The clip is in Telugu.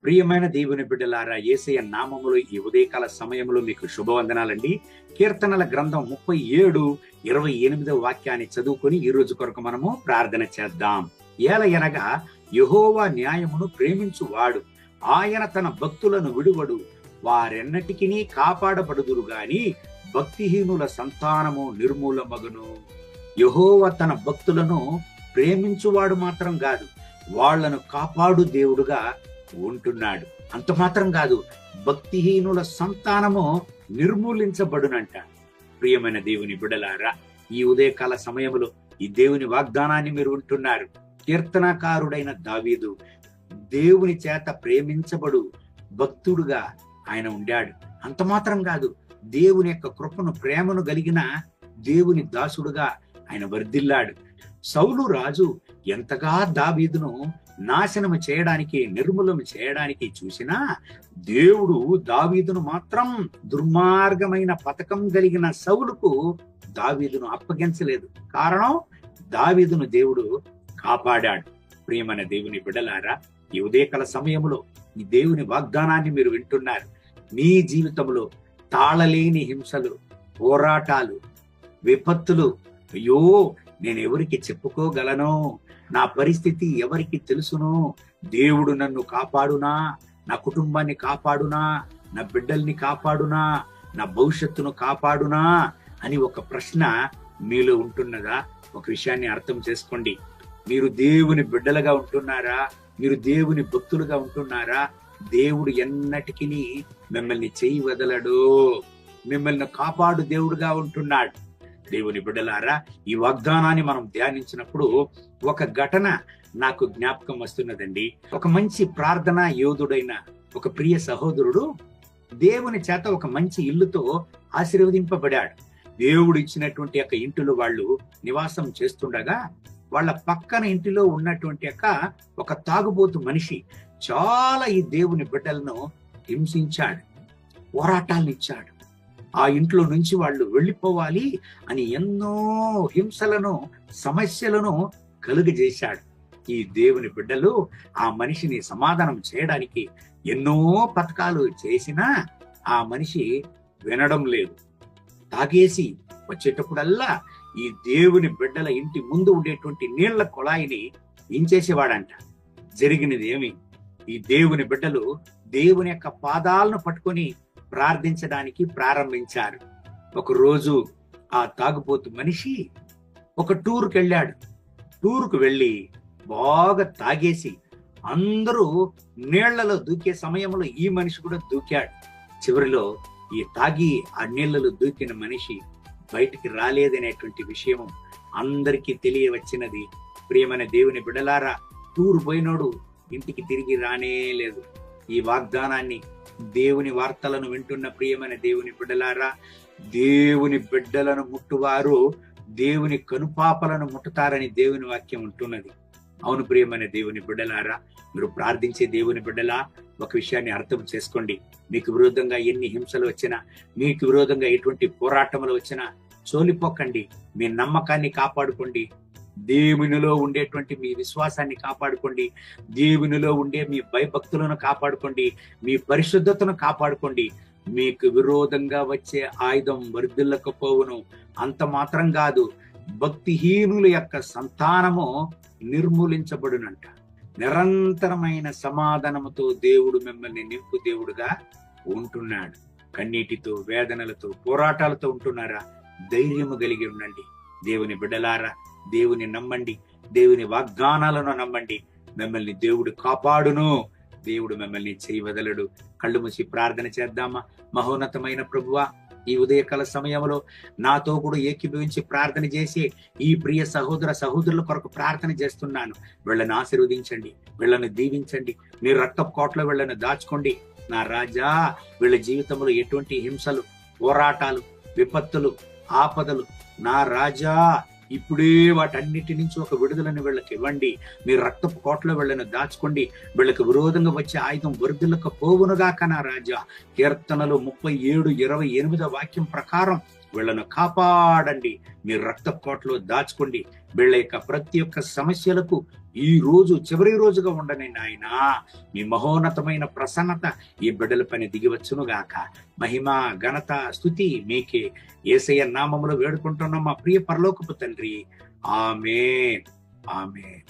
ప్రియమైన దేవుని బిడ్డలారా, యేసయ్య నామములో ఈ ఉదయకాల సమయంలో మీకు శుభవందనాలండి. కీర్తనల గ్రంథం 37:28 వాక్యాన్ని చదువుకొని ఈ రోజు కొరకు మనము ప్రార్థన చేద్దాం. ఏలయనగా యెహోవా న్యాయమును ప్రేమించువాడు, ఆయన తన భక్తులను విడువడు, వారెన్నటికీ కాపాడబడుదురు గాని భక్తిహీనుల సంతానము నిర్మూలమగును. యెహోవా తన భక్తులను ప్రేమించువాడు మాత్రం కాదు, వాళ్లను కాపాడు దేవుడుగా ఉంటున్నాడు. అంత మాత్రం కాదు, భక్తిహీనుల సంతానము నిర్మూలించబడునంట. ప్రియమైన దేవుని బిడ్డలారా, ఈ ఉదయకాల సమయంలో ఈ దేవుని వాగ్దానాన్ని మీరు ఉంటున్నారు. కీర్తనకారుడైన దావీదు దేవుని చేత ప్రేమించబడు భక్తుడుగా ఆయన ఉండాడు. అంత మాత్రం కాదు, దేవుని యొక్క కృపను ప్రేమను కలిగిన దేవుని దాసుడుగా ఆయన వర్ధిల్లాడు. సౌలు రాజు ఎంతగా దావీదును నాశనము చేయడానికి, నిర్మూలన చేయడానికి చూసినా దేవుడు దావీదును మాత్రం దుర్మార్గమైన పథకం కలిగిన సౌలుకు దావీదును అప్పగించలేదు. కారణం, దావీదును దేవుడు కాపాడాడు. ప్రియమైన దేవుని బిడ్డలారా, ఈ ఉదయకాల సమయంలో ఈ దేవుని వాగ్దానాన్ని మీరు వింటున్నారు. మీ జీవితంలో తాళలేని హింసలు, పోరాటాలు, విపత్తులు, అయ్యో నేను ఎవరికి చెప్పుకోగలను, నా పరిస్థితి ఎవరికి తెలుసును, దేవుడు నన్ను కాపాడునా, నా కుటుంబాన్ని కాపాడునా, నా బిడ్డల్ని కాపాడునా, నా భవిష్యత్తును కాపాడునా అని ఒక ప్రశ్న మీలో ఉంటున్నదా? ఒక విషయాన్ని అర్థం చేసుకోండి. మీరు దేవుని బిడ్డలుగా ఉంటున్నారా? మీరు దేవుని భక్తులుగా ఉంటున్నారా? దేవుడు ఎన్నటికీ మిమ్మల్ని చేయి వదలడు, మిమ్మల్ని కాపాడు దేవుడుగా ఉంటున్నాడు. దేవుని బిడ్డలారా, ఈ వాగ్దానాన్ని మనం ధ్యానించినప్పుడు ఒక ఘటన నాకు జ్ఞాపకం వస్తున్నదండి. ఒక మంచి ప్రార్థనా యోధుడైన ఒక ప్రియ సహోదరుడు దేవుని చేత ఒక మంచి ఇల్లుతో ఆశీర్వదింపబడాడు. దేవుడు ఇచ్చినటువంటి యొక్క ఇంటిలో వాళ్ళు నివాసం చేస్తుండగా వాళ్ళ పక్కన ఇంటిలో ఉన్నటువంటి యొక్క ఒక తాగుబోతు మనిషి చాలా ఈ దేవుని బిడ్డలను హింసించాడు, పోరాటాలను ఇచ్చాడు. ఆ ఇంట్లో నుంచి వాళ్ళు వెళ్ళిపోవాలి అని ఎన్నో హింసలను, సమస్యలను కలుగజేశాడు. ఈ దేవుని బిడ్డలు ఆ మనిషిని సమాధానం చేయడానికి ఎన్నో పథకాలు చేసినా ఆ మనిషి వినడం లేదు. తాగేసి వచ్చేటప్పుడల్లా ఈ దేవుని బిడ్డల ఇంటి ముందు ఉండేటువంటి నీళ్ల కుళాయిని ఇంచేసేవాడంట. జరిగినది ఏమి? ఈ దేవుని బిడ్డలు దేవుని యొక్క పాదాలను పట్టుకొని ప్రార్థించడానికి ప్రారంభించారు. ఒక రోజు ఆ తాగుపోతు మనిషి ఒక టూర్కి వెళ్ళాడు. టూర్కు వెళ్ళి బాగా తాగేసి అందరూ నీళ్లలో దూకే సమయంలో ఈ మనిషి కూడా దూకాడు. చివరిలో ఈ తాగి ఆ నీళ్లలో దూకిన మనిషి బయటికి రాలేదనేటువంటి విషయం అందరికీ తెలియవచ్చినది. ప్రియమైన దేవుని బిడ్డలారా, టూర్ పోయినోడు ఇంటికి తిరిగి రానే లేదు. ఈ వాగ్దానాన్ని, దేవుని వార్తలను వింటున్న ప్రియమైన దేవుని బిడ్డలారా, దేవుని బిడ్డలను ముట్టువారు దేవుని కనుపాపలను ముట్టుతారని దేవుని వాక్యం ఉంటున్నది. అవును ప్రియమైన దేవుని బిడ్డలారా, మీరు ప్రార్థించే దేవుని బిడ్డలా, ఒక విషయాన్ని అర్థం చేసుకోండి. మీకు విరోధంగా ఎన్ని హింసలు వచ్చినా, మీకు విరోధంగా ఎటువంటి పోరాటములు వచ్చినా చోలిపోకండి. మీ నమ్మకాన్ని కాపాడుకోండి. దేవునిలో ఉండేటువంటి మీ విశ్వాసాన్ని కాపాడుకోండి. దేవునిలో ఉండే మీ భయభక్తులను కాపాడుకోండి. మీ పరిశుద్ధతను కాపాడుకోండి. మీకు విరోధంగా వచ్చే ఆయుధం వర్ధిల్లకపోవును. అంత మాత్రం కాదు, భక్తిహీనుల యొక్క సంతానము నిర్మూలించబడునంట. నిరంతరమైన సమాధానముతో దేవుడు మిమ్మల్ని నింపు దేవుడుగా ఉంటున్నాడు. కన్నీటితో, వేదనలతో, పోరాటాలతో ఉంటున్నారా? ధైర్యము కలిగి ఉండండి. దేవుని బిడ్డలారా, దేవుని నమ్మండి, దేవుని వాగ్దానాలను నమ్మండి. మిమ్మల్ని దేవుడు కాపాడును, దేవుడు మిమ్మల్ని చేయి వదలడు. కళ్ళు మూసి ప్రార్థన చేద్దామా? మహోన్నతమైన ప్రభువా, ఈ ఉదయకాల సమయంలో నాతో కూడా ఏకీభవించి ప్రార్థన చేసి ఈ ప్రియ సహోదరుల కొరకు ప్రార్థన చేస్తున్నాను. వీళ్ళని ఆశీర్వదించండి, వీళ్ళని దీవించండి, మీ రక్తపు కోటలో వీళ్ళని దాచుకోండి. నా రాజా, వీళ్ళ జీవితంలో ఎటువంటి హింసలు, పోరాటాలు, విపత్తులు, ఆపదలు, నా రాజా, ఇప్పుడే వాటన్నిటి నుంచి ఒక విడుదలను వీళ్ళకి ఇవ్వండి. మీరు రక్తపు కోటలో వీళ్ళని దాచుకోండి. వీళ్ళకి విరోధంగా వచ్చే ఆయుధం వర్ధిల్లక పోవునుగాక నా రాజా. కీర్తనలు 37:28 వాక్యం ప్రకారం వీళ్ళను కాపాడండి, మీ రక్తకోటలో దాచుకోండి. వీళ్ళ యొక్క ప్రతి ఒక్క సమస్యలకు ఈ రోజు చివరి రోజుగా ఉండని నాయన, మీ మహోన్నతమైన ప్రసన్నత ఈ బిడ్డల పైన దిగివచ్చును గాక. మహిమ, ఘనత, స్తుతి మీకే. యేసయ్య నామములో వేడుకుంటున్నాం మా ప్రియ పరలోకపు తండ్రి. ఆమేన్, ఆమేన్.